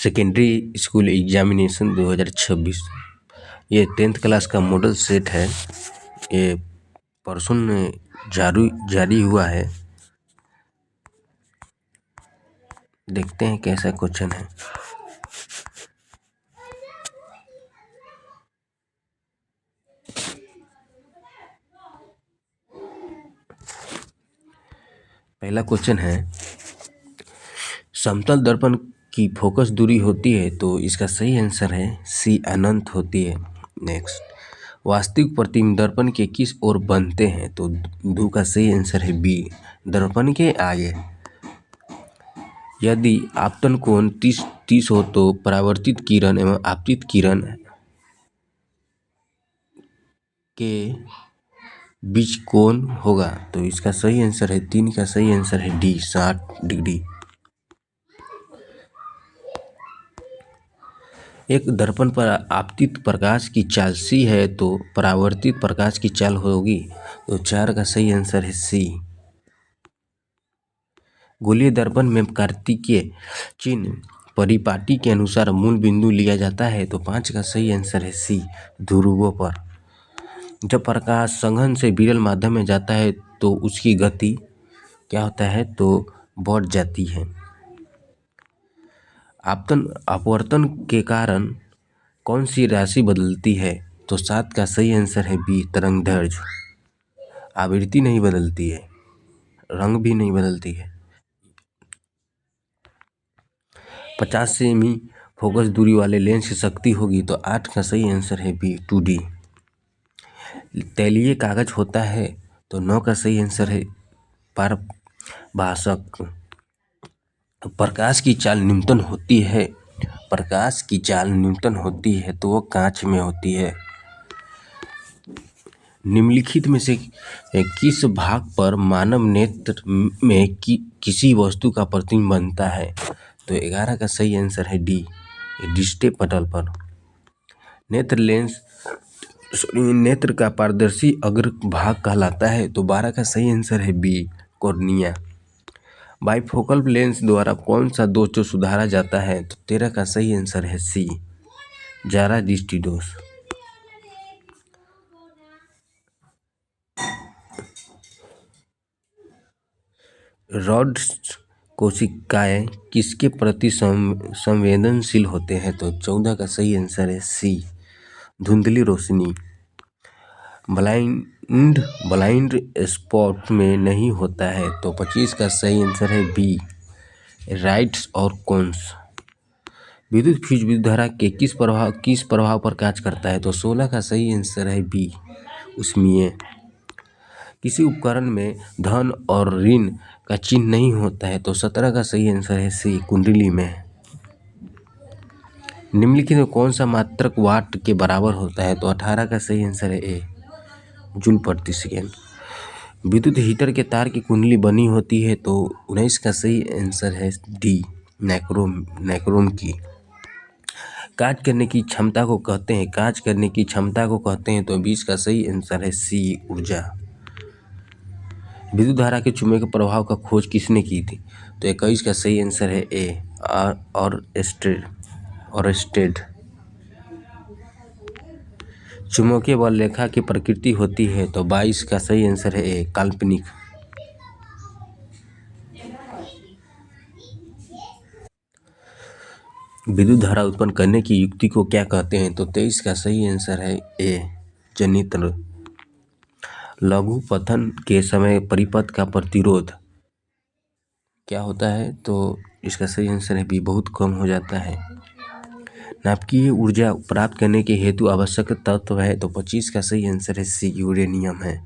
Secondary school examination 2026 ये 10th class का model set है। ये परसों में जारी हुआ है। देखते हैं कैसा क्वेश्चन है। पहला क्वेश्चन है, समतल दर्पण की फोकस दूरी होती है तो इसका सही आंसर है सी, अनंत होती है। नेक्स्ट, वास्तविक प्रतिबिंब दर्पण के किस ओर बनते हैं तो दो का सही आंसर है बी, दर्पण के आगे। यदि आपतन कोण 30 हो तो परावर्तित किरण एवं आपतित किरण के बीच कोण होगा तो इसका सही आंसर है 3 का सही आंसर है डी, 60 डिग्री। एक दर्पण पर आपतित प्रकाश की चाल सी है तो परावर्तित प्रकाश की चाल होगी तो 4 का सही आंसर है सी। गोलीय दर्पण में कार्तिकीय चिन्ह परिपाटी के अनुसार मूल बिंदु लिया जाता है तो 5 का सही आंसर है सी, ध्रुवों पर। जब प्रकाश संघन से विरल माध्यम में जाता है तो उसकी गति क्या होता है तो बढ़ जाती है। आपतन अपवर्तन के कारण कौन सी राशि बदलती है तो 7 का सही आंसर है बी, तरंगदैर्घ्य। आवृत्ति नहीं बदलती है, रंग भी नहीं बदलती है। 50 सेमी फोकस दूरी वाले लेंस की शक्ति होगी तो 8 का सही आंसर है बी, 2D। तैलीय कागज होता है तो 9 का सही आंसर है पारभाषक। प्रकाश की चाल न्यूनतम होती है, प्रकाश की चाल न्यूनतम होती है तो वो कांच में होती है। निम्नलिखित में से किस भाग पर मानव नेत्र में किसी वस्तु का प्रतिबिंब बनता है तो 11 का सही आंसर है डी, डिस्प्ले पटल पर। नेत्र का पारदर्शी अग्र भाग कहलाता है तो 12 का सही आंसर है बी, कॉर्निया। बाइफोकल लेंस द्वारा कौन सा दोष जो सुधारा जाता है तो 13 का सही आंसर है सी, जारा दृष्टि दोष। रॉड कोशिकाएं किसके प्रति संवेदनशील होते हैं तो 14 का सही आंसर है सी, धुंधली रोशनी। ब्लाइंड स्पॉट में नहीं होता है तो 25 का सही आंसर है बी, राइट्स और कोन्स। विद्युत फ्यूज विद्युत धारा के किस प्रभाव पर कार्य करता है तो 16 का सही आंसर है बी, ऊष्मीय। किसी उपकरण में धन और ऋण का चिन्ह नहीं होता है तो 17 का सही आंसर है सी, कुंडली में। निम्नलिखित में कौन सा मात्रक वाट के बराबर होता है तो 18 का सही आंसर है ए, जूल प्रति सेकेंड। विद्युत हीटर के तार की कुंडली बनी होती है तो 19 का सही आंसर है डी, नाइक्रोम की। कार्य करने की क्षमता को कहते हैं तो 20 का सही आंसर है सी, ऊर्जा। विद्युत धारा के चुंबकीय प्रभाव का खोज किसने की थी तो 21 का सही आंसर है ए, ऑरस्टेड। चुंबकीय बल रेखा की प्रकृति होती है तो 22 का सही आंसर है ए, काल्पनिक। विद्युत धारा उत्पन्न करने की युक्ति को क्या कहते हैं तो 23 का सही आंसर है ए, जनित्र। लघु पतन के समय परिपथ का प्रतिरोध क्या होता है तो इसका सही आंसर है बी, बहुत कम हो जाता है। नाभिकीय ऊर्जा प्राप्त करने के हेतु आवश्यक तत्व है तो 25 का सही आंसर है सी, यूरेनियम है।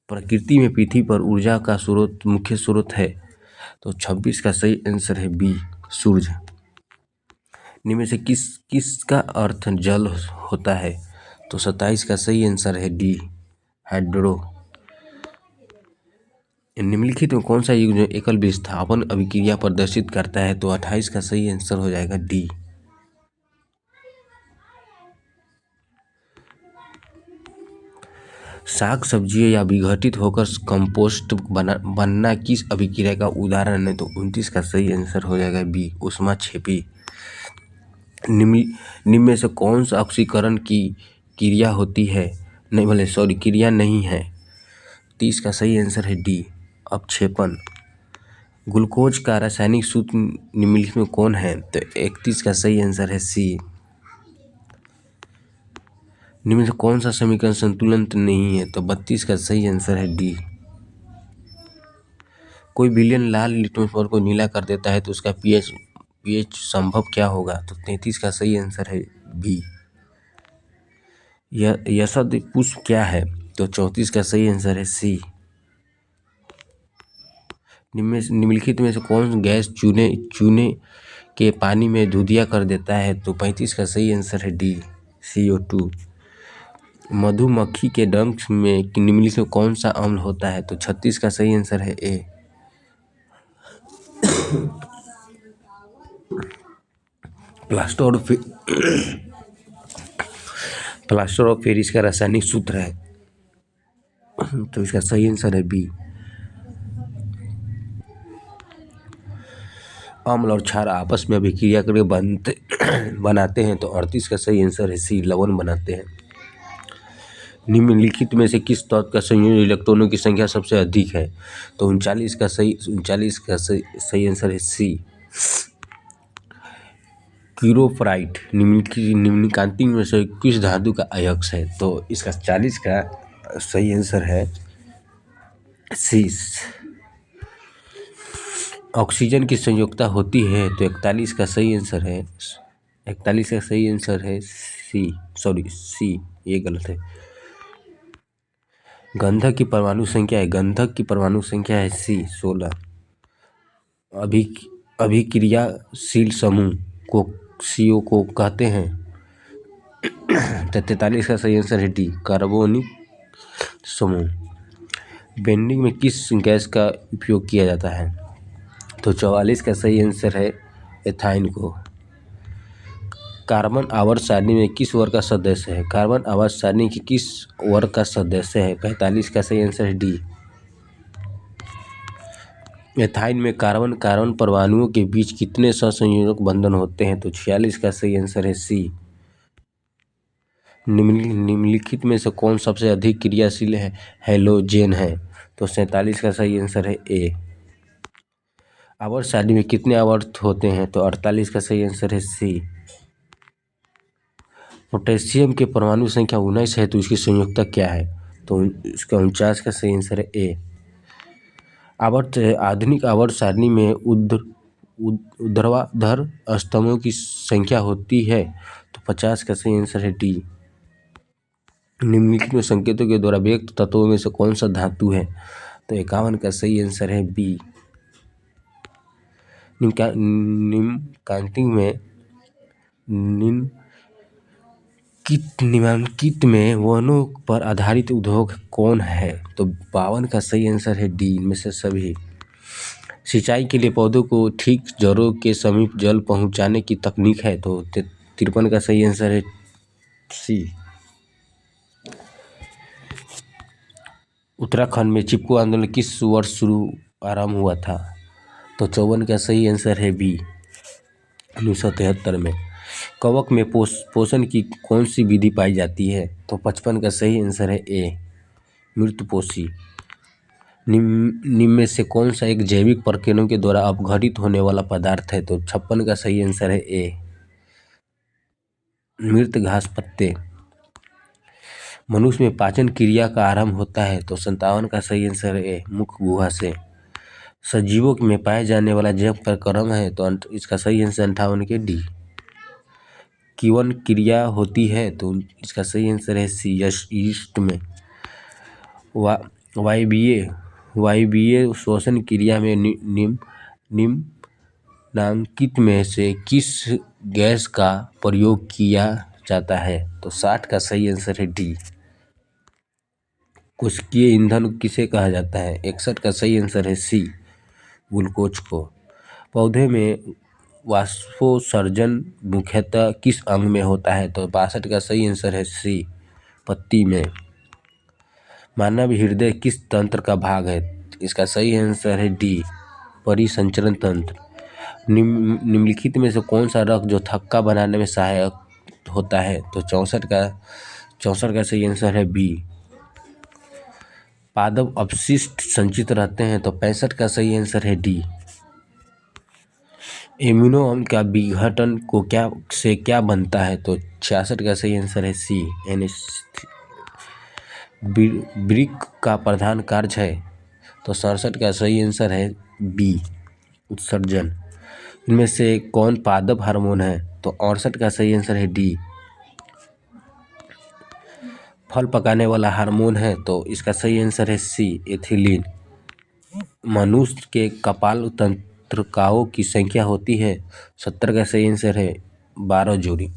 प्रकृति में पृथ्वी पर ऊर्जा का मुख्य स्रोत है तो 26 का सही आंसर है बी, सूर्य। इनमें से किसका अर्थ जल होता है तो 27 का सही आंसर है डी, हाइड्रो। निम्नलिखित में कौन सा युग्म एकल विस्थापन अभिक्रिया प्रदर्शित करता है तो 28 का सही आंसर हो जाएगा डी। साग सब्जियां या विघटित होकर कंपोस्ट बनना किस अभिक्रिया का उदाहरण है? तो 29 का सही आंसर हो जाएगा बी, ऊष्माक्षेपी। निम्न में से कौन सा ऑक्सीकरण की क्रिया होती है? नहीं भले सॉरी, क्रिया नहीं है। 30 का सही आंसर है डी, अपक्षेपण। ग्लूकोज का रासायनिक सूत्र निम्नलिखित में कौन है? तो 31 का सही आंसर है सी। निम्न में से कौन सा समीकरण संतुलन नहीं है? तो 32 का सही आंसर है डी। कोई विलयन लाल लिटमस पेपर को नीला कर देता है तो उसका पीएच संभव क्या होगा? तो 33 का सही आंसर है बी। यशद पुष्प क्या है? तो 34 का सही आंसर है सी। निम्नलिखित में से कौन गैस चूने के पानी में दूधिया कर देता है? तो 35 का सही आंसर है डी, CO2। मधुमक्खी के डंक में निम्नलिखित में कौन सा अम्ल होता है? तो 36 का सही आंसर है ए, प्लास्टर ऑफ पेरिस का रासायनिक सूत्र है, तो इसका सही आंसर है बी। अम्ल और क्षार आपस में अभिक्रिया करके बनाते हैं, तो 38 का सही आंसर है सी, लवण बनाते हैं। निम्नलिखित में से किस तत्व का संयोजन इलेक्ट्रॉनों की संख्या सबसे अधिक है? तो 39 का सही आंसर है सी, क्यूरोफराइट। निम्नलिखित में से किस धातु का अयस्क है? तो इसका 40 का सही आंसर है सी। ऑक्सीजन की संयोजकता होती है? तो 41 का सही आंसर है, 41 का सही आंसर है सी, सॉरी सी, ये गलत है। गंधक की परमाणु संख्या है, गंधक की परमाणु संख्या है सी, 16। अभिक्रियाशील समूह को CO को कहते हैं? तो 43 का सही आंसर है डी, कार्बोनिक समूह। बेंडिंग में किस गैस का उपयोग किया जाता है? तो 44 का सही आंसर है एथाइन को। कार्बन आवर्त सारणी में किस वर्ग का सदस्य है? कार्बन आवर्त सारणी की किस वर्ग का सदस्य है? 45 का सही आंसर है डी। एथाइन में कार्बन कार्बन परमाणुओं के बीच कितने सहसंयोजक बंधन होते हैं? तो 46 का सही आंसर है सी। निम्नलिखित में से कौन सबसे अधिक क्रियाशील है हैलोजेन है? तो 47 का सही आंसर है ए। आवर्त सारणी में कितने आवर्त होते हैं? तो 48 का सही आंसर है सी। पोटेशियम के परमाणु संख्या 19 है, तो इसकी संयोजकता क्या है? तो इसका 49 का सही आंसर है ए। आधुनिक आवर्त सारणी में ऊर्ध्वाधर स्तंभों की संख्या होती है? तो 50 का सही आंसर है डी। निम्नलिखित में संकेतों के द्वारा व्यक्त तत्वों में से कौन सा धातु है? तो 51 का सही आंसर है बी। निम्नलिखित में वनों पर आधारित उद्योग कौन है? तो 52 का सही आंसर है डी, इनमें से सभी। सिंचाई के लिए पौधों को ठीक जड़ों के समीप जल पहुंचाने की तकनीक है? तो 53 का सही आंसर है सी। उत्तराखंड में चिपको आंदोलन किस वर्ष आरंभ हुआ था? तो 54 का सही आंसर है बी, 1973 में। कवक में पोषण की कौन सी विधि पाई जाती है? तो 55 का सही आंसर है ए, मृतपोषी। निम्न में से कौन सा एक जैविक प्रक्रियाओं के द्वारा अपघटित होने वाला पदार्थ है? तो 56 का सही आंसर है ए, मृत घास पत्ते। मनुष्य में पाचन क्रिया का आरंभ होता है? तो 57 का सही आंसर है ए, मुख गुहा से। सजीवों में पाए जाने वाला जैव प्रक्रम है? तो इसका सही आंसर 58 के डी। किण्वन क्रिया होती है? तो इसका सही आंसर है सी, यीस्ट में। वायवीय श्वसन क्रिया में निम्नलिखित में से किस गैस का प्रयोग किया जाता है? तो 60 का सही आंसर है डी। कोशिकीय ईंधन किसे कहा जाता है? 61 का सही आंसर है सी, ग्लूकोज को। पौधे में वाष्पोत्सर्जन मुख्यतः किस अंग में होता है? तो 62 का सही आंसर है सी, पत्ती में। मानव हृदय किस तंत्र का भाग है? इसका सही आंसर है डी, परिसंचरण तंत्र। निम्नलिखित में से कौन सा रक्त जो थक्का बनाने में सहायक होता है? तो 64 का सही आंसर है बी। पादप अपशिष्ट संचित रहते हैं? तो 65 का सही आंसर है डी। एमिनो अम्ल का विघटन को क्या बनता है? तो 66 का सही आंसर है सी, वृक्क का प्रधान कार्य है? तो 67 का सही आंसर है बी, उत्सर्जन। इनमें से कौन पादप हार्मोन है? तो 68 का सही आंसर है डी, फल पकाने वाला हार्मोन है? तो इसका सही आंसर है सी, एथिलीन। मनुष्य के कपाल तंत्रिकाओं की संख्या होती है? 70 का सही आंसर है 12 जोड़ी।